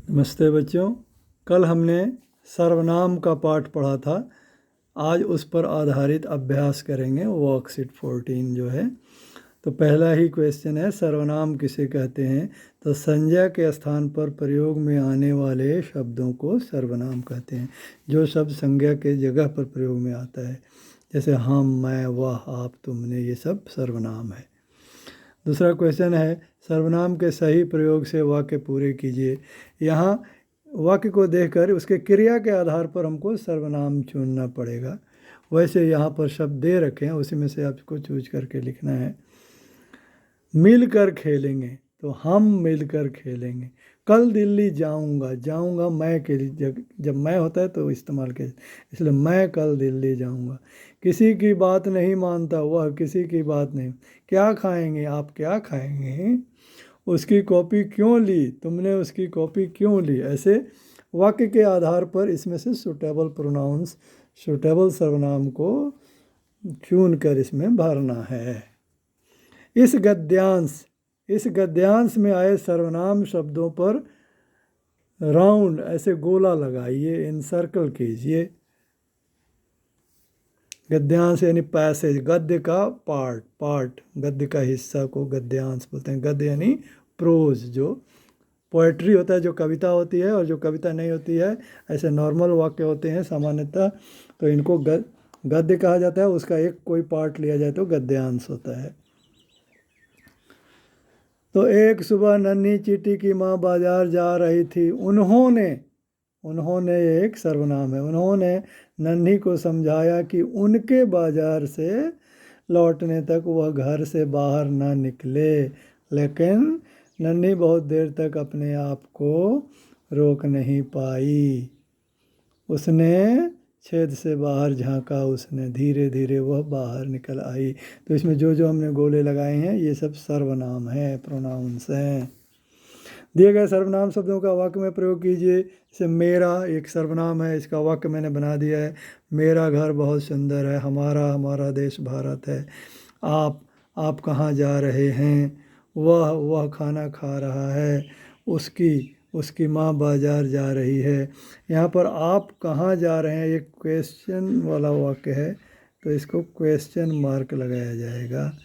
नमस्ते बच्चों। कल हमने सर्वनाम का पाठ पढ़ा था। आज उस पर आधारित अभ्यास करेंगे। वर्कशीट 14 जो है, तो पहला ही क्वेश्चन है, सर्वनाम किसे कहते हैं? तो संज्ञा के स्थान पर प्रयोग में आने वाले शब्दों को सर्वनाम कहते हैं। जो शब्द संज्ञा के जगह पर प्रयोग में आता है, जैसे हम, मैं, वह, आप, तुमने, ये सब सर्वनाम है। दूसरा क्वेश्चन है, सर्वनाम के सही प्रयोग से वाक्य पूरे कीजिए। यहाँ वाक्य को देखकर उसके क्रिया के आधार पर हमको सर्वनाम चुनना पड़ेगा। वैसे यहाँ पर शब्द दे रखे हैं, उसी में से आपको चूज करके लिखना है। मिलकर खेलेंगे, तो हम मिलकर खेलेंगे। कल दिल्ली जाऊंगा, जाऊंगा मैं के लिए, जब मैं होता है तो इस्तेमाल किया, इसलिए मैं कल दिल्ली जाऊंगा। किसी की बात नहीं मानता, वह किसी की बात नहीं। क्या खाएंगे, आप क्या खाएंगे। उसकी कॉपी क्यों ली, तुमने उसकी कॉपी क्यों ली। ऐसे वाक्य के आधार पर इसमें से सुटेबल प्रोनाउंस, सुटेबल सर्वनाम को चुन कर इसमें भरना है। इस गद्यांश में आए सर्वनाम शब्दों पर राउंड ऐसे गोला लगाइए, इनसर्कल कीजिए। गद्यांश यानी पैसेज, गद्य का पार्ट, गद्य का हिस्सा को गद्यांश बोलते हैं। गद्य यानी प्रोज, जो पोएट्री होता है, जो कविता होती है, और जो कविता नहीं होती है, ऐसे नॉर्मल वाक्य होते हैं सामान्यतः, तो इनको गद्य कहा जाता है। उसका एक कोई पार्ट लिया जाए तो गद्यांश होता है। तो एक सुबह नन्ही चींटी की माँ बाजार जा रही थी। उन्होंने एक सर्वनाम है। उन्होंने नन्ही को समझाया कि उनके बाजार से लौटने तक वह घर से बाहर ना निकले, लेकिन नन्ही बहुत देर तक अपने आप को रोक नहीं पाई। उसने छेद से बाहर झांका, उसने धीरे धीरे वह बाहर निकल आई। तो इसमें जो जो हमने गोले लगाए हैं, ये सब सर्वनाम है, प्रोनाउंस हैं। दिए गए सर्वनाम शब्दों का वाक्य में प्रयोग कीजिए। जैसे मेरा एक सर्वनाम है, इसका वाक्य मैंने बना दिया है। मेरा घर बहुत सुंदर है। हमारा देश भारत है। आप कहाँ जा रहे हैं। वह खाना खा रहा है। उसकी माँ बाजार जा रही है। यहाँ पर आप कहाँ जा रहे हैं, ये क्वेश्चन वाला वाक्य है, तो इसको क्वेश्चन मार्क लगाया जाएगा,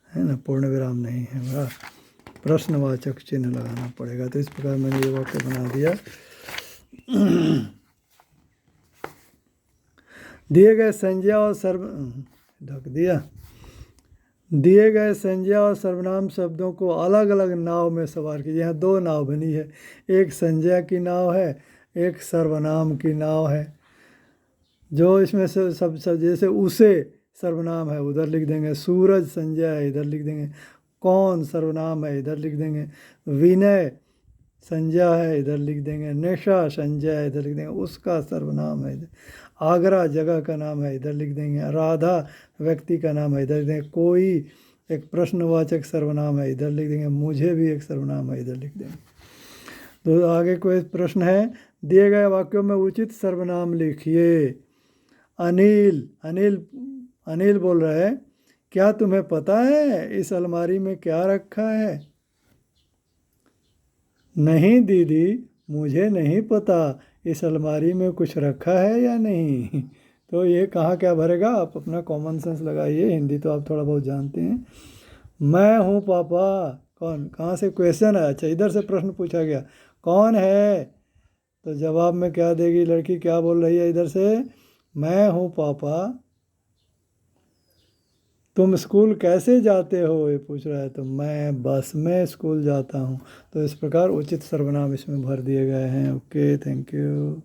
है ना, पूर्ण विराम नहीं है, प्रश्नवाचक चिन्ह लगाना पड़ेगा। तो इस प्रकार मैंने ये वाक्य बना दिया। दिए गए संज्ञा और सर्वनाम शब्दों को अलग अलग नाव में सवार कीजिए। यहाँ दो नाव बनी है, एक संज्ञा की नाव है, एक सर्वनाम की नाव है। जो इसमें से सब जैसे उसे सर्वनाम है, उधर लिख देंगे। सूरज संज्ञा है, इधर लिख देंगे। कौन सर्वनाम है, इधर लिख देंगे। विनय संज्ञा है, इधर लिख देंगे। निशा संज्ञा है, इधर लिख देंगे। उसका सर्वनाम है, इधर। आगरा जगह का नाम है, इधर लिख देंगे। राधा व्यक्ति का नाम है, इधर लिख देंगे। कोई एक प्रश्नवाचक सर्वनाम है, इधर लिख देंगे। मुझे भी एक सर्वनाम है, इधर लिख देंगे। तो आगे कोई प्रश्न है, दिए गए वाक्यों में उचित सर्वनाम लिखिए। अनिल बोल रहा है, क्या तुम्हें पता है इस अलमारी में क्या रखा है। नहीं दीदी, मुझे नहीं पता इस अलमारी में कुछ रखा है या नहीं। तो ये कहाँ क्या भरेगा, आप अपना कॉमन सेंस लगाइए। हिंदी तो आप थोड़ा बहुत जानते हैं। मैं हूँ पापा। कौन, कहाँ से क्वेश्चन है। अच्छा, इधर से प्रश्न पूछा गया, कौन है, तो जवाब में क्या देगी लड़की, क्या बोल रही है इधर से, मैं हूँ पापा। तुम स्कूल कैसे जाते हो, ये पूछ रहा है, तो मैं बस में स्कूल जाता हूँ। तो इस प्रकार उचित सर्वनाम इसमें भर दिए गए हैं। Okay, thank you.